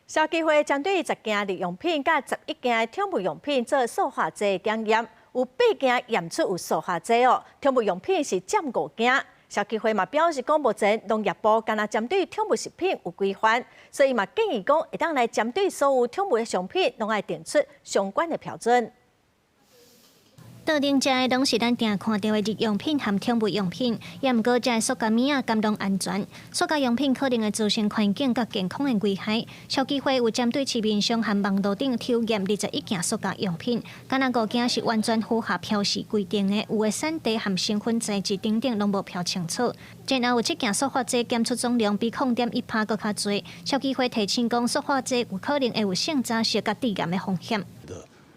消基会针对10件日用品甲11件宠物用品做塑化剂检验，有8件验出有塑化剂哦。宠物用品是占5件。消基会嘛表示讲，目前农业部敢若针对宠物食品有规范，所以嘛建议讲，会当来针对所有宠物的商品，拢爱定出相关的标准。特定食的拢是咱定看到的日用品和宠物用品，也毋过这塑胶物啊甘当安全。塑胶用品可能会造成环境甲健康的危害。消基会有针对市面上和网络顶抽验21件塑胶用品，敢若5件是完全符合标示规定的，有的产地和成分材质等等拢无标清楚。然后有7件塑化剂检出总量比0.1%搁较侪。消基会提醒讲，塑化剂有可能会有性炸伤甲致癌的风险。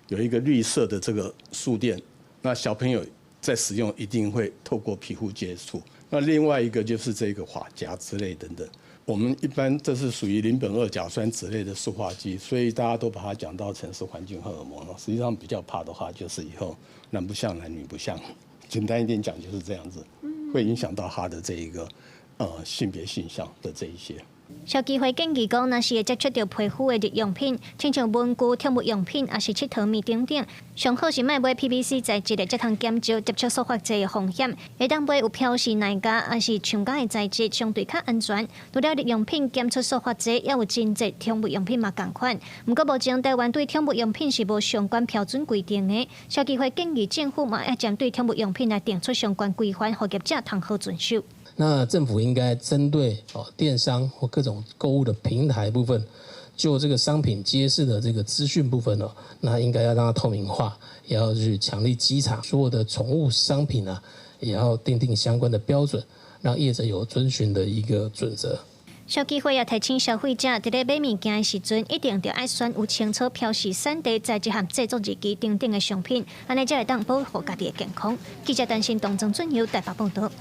有一个绿色的这个素垫。那小朋友在使用一定会透过皮肤接触。那另外一个就是这个发夹之类等等，我们一般这是属于邻苯二甲酸酯类的塑化剂，所以大家都把它讲到成是环境荷尔蒙了。实际上比较怕的话，就是以后男不像男女不像，简单一点讲就是这样子，会影响到他的这一个性别性向的这一些。消基会建议讲，若是会接触到皮肤的日用品，亲像文具、宠物用品，也是佚佗物等等，上好是莫买 PVC 材质的，才通减少接触塑化剂的风险。会当买有标示耐夹，也是橡胶的材质，相对较安全。除了日用品检出塑化剂，也有真侪宠物用品嘛同款。不过目前台湾对宠物用品是无相关标准规定的。消基会建议政府嘛要针对宠物用品来定出相关规范，互业者通好遵守。那政府应该针对电商或各种购物的平台部分，就这个商品揭示的这个资讯部分那应该要让它透明化，也要去强力稽查所有的宠物商品也要订定相关的标准，让业者有遵循的一个准则。消基会也提醒消费者，伫咧买物件的时阵，一定要爱选有清楚标示产地、材质和制作日期等等的商品，安尼才会当保护家己的健康。记者担心东庄准由台北报道。